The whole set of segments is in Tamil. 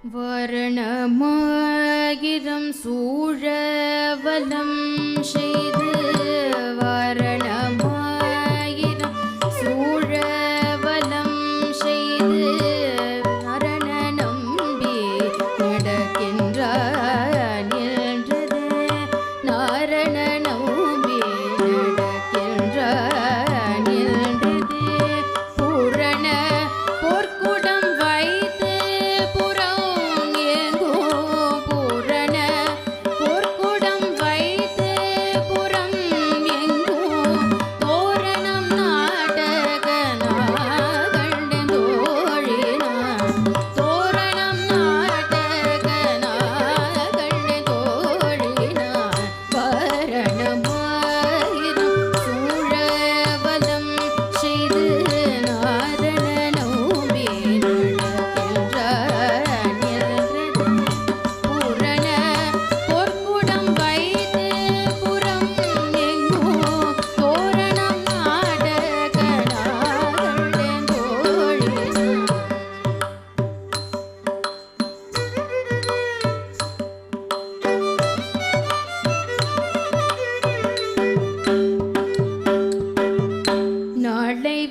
வரணமாயிரம் சூழவலம் செய்து வரணமாயிரம் சூழவலம் செய்து நரண நம்பி நடக்கின்றான் என்றது நாரண நம்பி நடக்கின்றான் என்றது பூரண பொற்குடம் வைத்து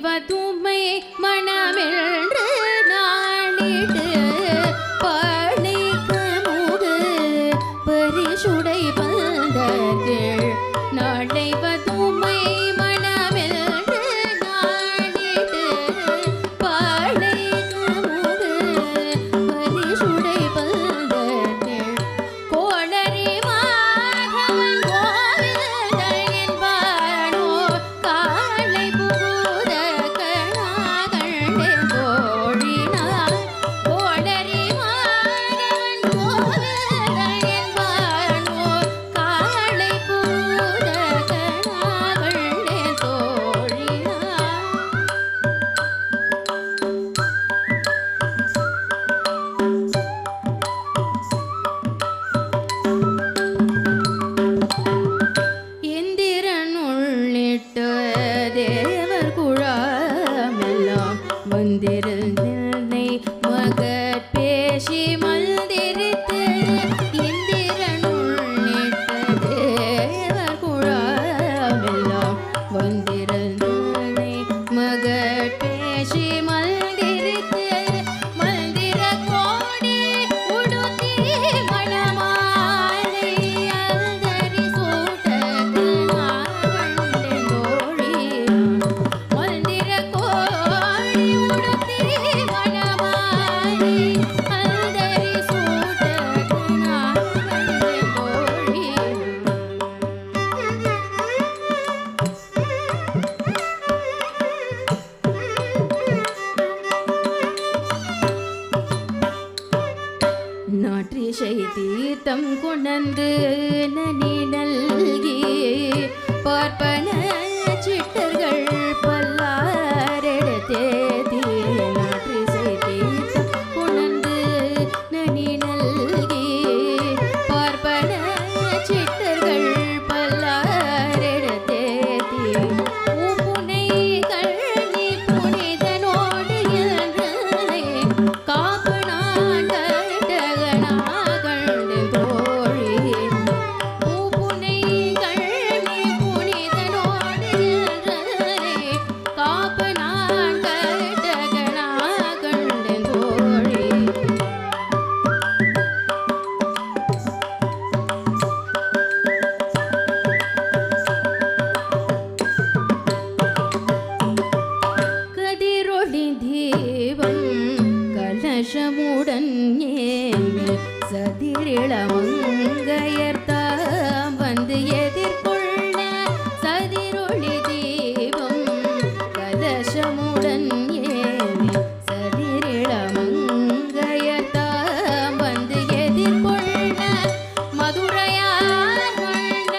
வதுமை மணமென்று நாளிடு பணிக்கு முது பரிசுடை பந்தர்கள் நாளை வதுமை மணமென்று நாளிடு பணிக்கு முது பரிசுடை பந்தர்கள் கோளரி மாகவன் கோவில்கள் என்பானோ காலை தேவர் குழாமெல்லாம் வந்திருந்தனை மகட் பேசி மல்திரித்து இந்திரனுள்ளிட்ட தேவர் குழாமெல்லாம் வந்திருந்தனை மகட் பேசி மல்திரித்து மல்திர கோடி உடுத்தி மணமாலை அல்தரி சூட்டத்து நாற்றிசை தீர்த்தம் கொணந்து நனி நல்கி பார்ப்பன சிட்டர்கள் பல்லாரெடுத்தேதி நாற்றிசை தீர்த்தம் கொணந்து நனி நல்கி பார்ப்பன சிட்டர்கள் பல்லாரெடுத்தேதி பூப்புனை கண்ணி புனிதனோடு என்றனை காப்பு கலசமுடன் ஏந்தி சதிரிளமங்கையர்தாம் வந்து எதிர்கொள்ள சதிரொளி தீபம் கலசமுடன் ஏந்தி சதிரிளமங்கையர்தாம் வந்து எதிர்கொள்ள மதுரையார் கொண்ட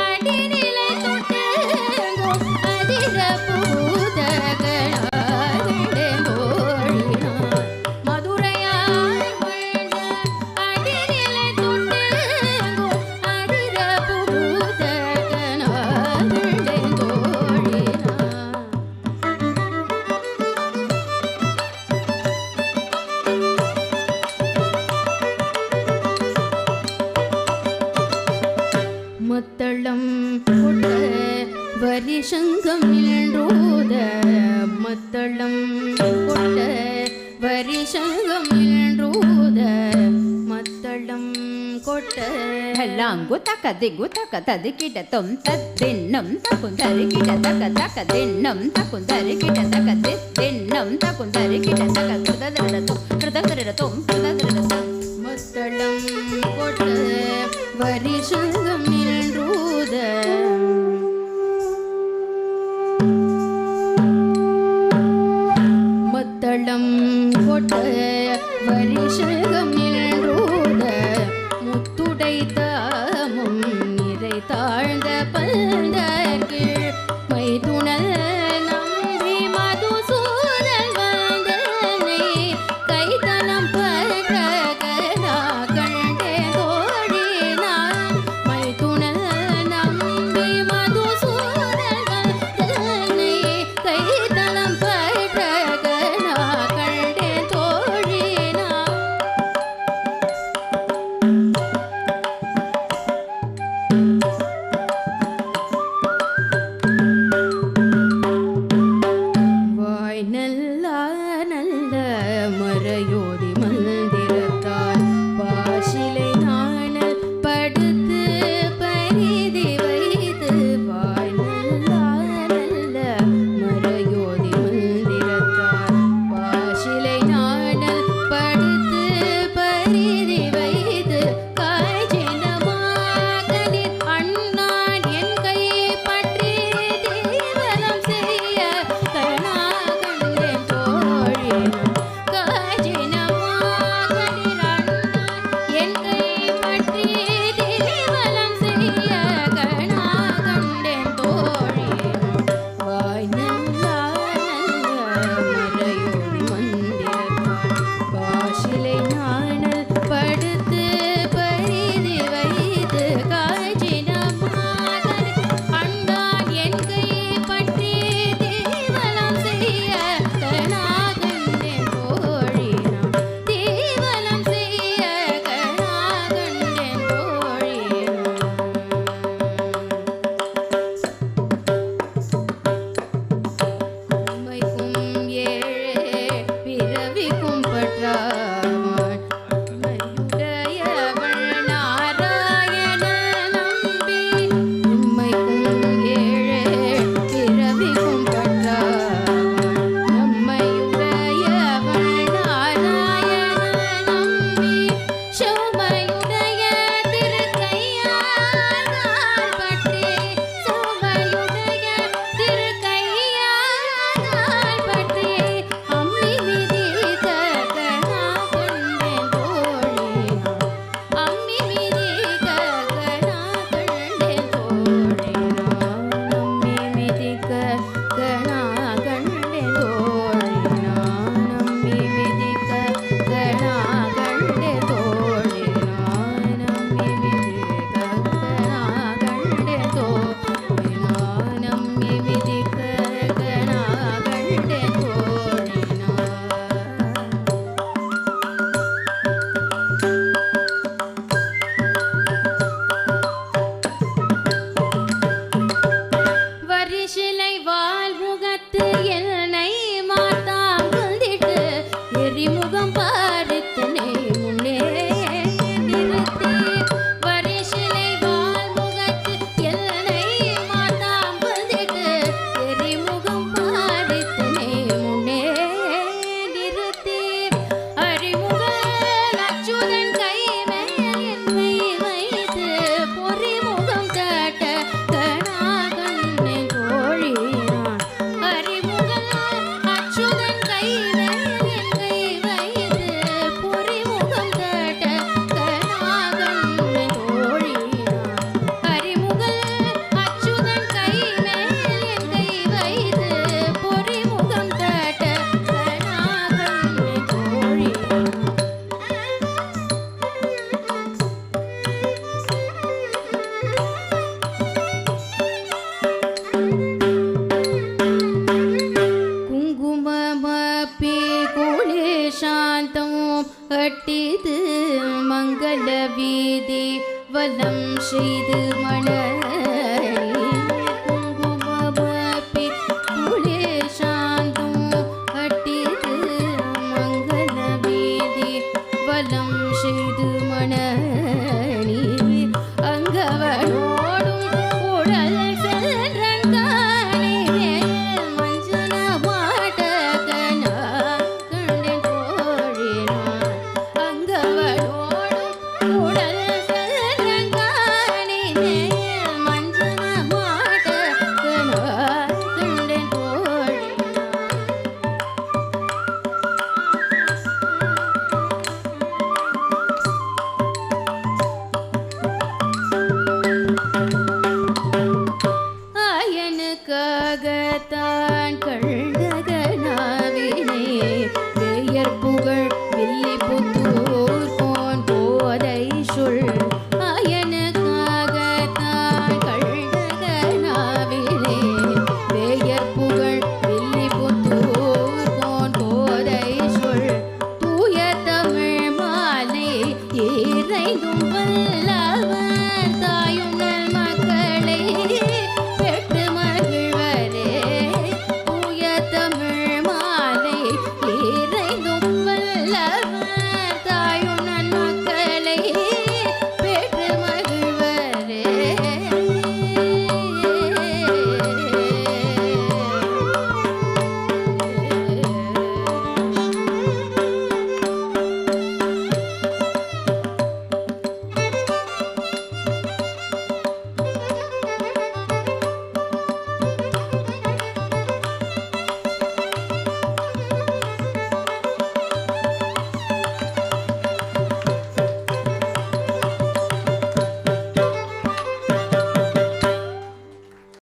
அடிநிலை தொட்டெங்கும் அதிர பூதகளாக மதுரையார் கொண்ட அடிநிலை வரிசங்கம் நின்றூத மத்தளம் கொட்ட லாங்கு தக்க திகு தக்க தது கிட்ட தொம் தின்னம் தக்குந்தரி கிட்ட தக்க தக்க தின்னம் தக்குந்தரி கிட்ட தக்க தின்னம் தக்குந்தரி கிட்ட தக்க கிருததரதம் கிருததரதம் கிருததரதம் மத்தளம் கொட்ட வரிசங்கம் நின்றூத மத்தளம் கொட்ட வரிசங்கம் நின்றூத முத்துடைத்தாமும் நிறை தாழ்ந்த பந்தர்கீழ் மைதுணல் நம்பி மதுசூதன் வந்தனை கைதனம் பற்ற கனா கண்டே தோழினான் மைதுணல் நம்பி மதுசூதன் வந்தனை கைதனம் பற்ற கனா கண்டே தோழினான் வாய் நல்ல நல்ல மறையோதி மந்திரத்தால் பாசிலை நாணல் படுத்து பரிதி வைத்து வாய் நல்ல நல்ல மறையோதி மந்திரத்தால் பாசிலை நாணல் படுத்து பரிதி வைத்து காய்ச்சினமாகலின் அண்ணான் என் கையை பற்றி தீவனம் செய்ய கணா கண்டேன் தோழினான் காய்ச்சினமாகலின் அண்ணான் என் கையை பற்றி தீவனம் செய்ய கணா கண்டேன் தோழினான் வாய் நல்ல மறையோதி மந்திரத்தால் பாசிலை நாணல் படுத்து பரிதி வைத்து காய்ச்சினமாகலின் அண்ணான் என் கையை பற்றி தீவனம் செய்ய கணா கண்டேன் தோழினான் தீவனம் செய்ய கணா கண்டேன் தோழினான் உம்மைக்கும் ஏழே பிறவிக்கும் பற்றாவான் உம்மையுடையவள் நாராயண நம்பி உம்மைக்கும் ஏழே பிறவிக்கும் பற்றாவான் நம்மையுடையவள் நாராயண நம்பி சோமையுடைய திருக்கையால் பற்றி சோமையுடைய திருக்கையால் பற்றி அம்மி மிதித்த கணா கண்டேன் தோழினான் அம்மி மிதிக்க கணா கண்டேன் தோழினான் அம்மி மிதிக்க கணா கண்டேன் தோழினான் அம்மி மிதிக்க கணா கண்டேன் தோழினான் அம்மி மிதிக்க கணா கண்டேன் தோழினான் அம்மி மிதிக்க கணா கண்டேன் தோழினான் வரிசிலை வாழ்முகத்து என்னை மாத்தாம் வந்திட்டு எரிமுகம் பாரித்தனை முன்னே நிறுத்தி வரிசிலை வாழ்முகத்து என்னை மாத்தாம் வந்திட்டு எரிமுகம் பாரித்தனை முன்னே நிறுத்தி அறிமுகல் அச்சுதன் கை மேல் என்னை வைத்து பொறிமுகம் தட்ட கணா கண்டேன் தோழினான் அறிமுகல் அச்சுதன் கை மேல் என்னை வைத்து பொறிமுகம் தட்ட கணா கண்டேன் தோழினான் அறிமுகல் அச்சுதன் கை மேல் என்னை வைத்து பொறிமுகம் தட்ட கணா கண்டேன் தோழினான் குங்குமமப்பி கூலே சாந்தம் கட்டிது மங்கள வீதி வலம் செய்து மணலி குங்குமமப்பி கூலே சாந்தம் கட்டிது மங்கள வலம் செய்து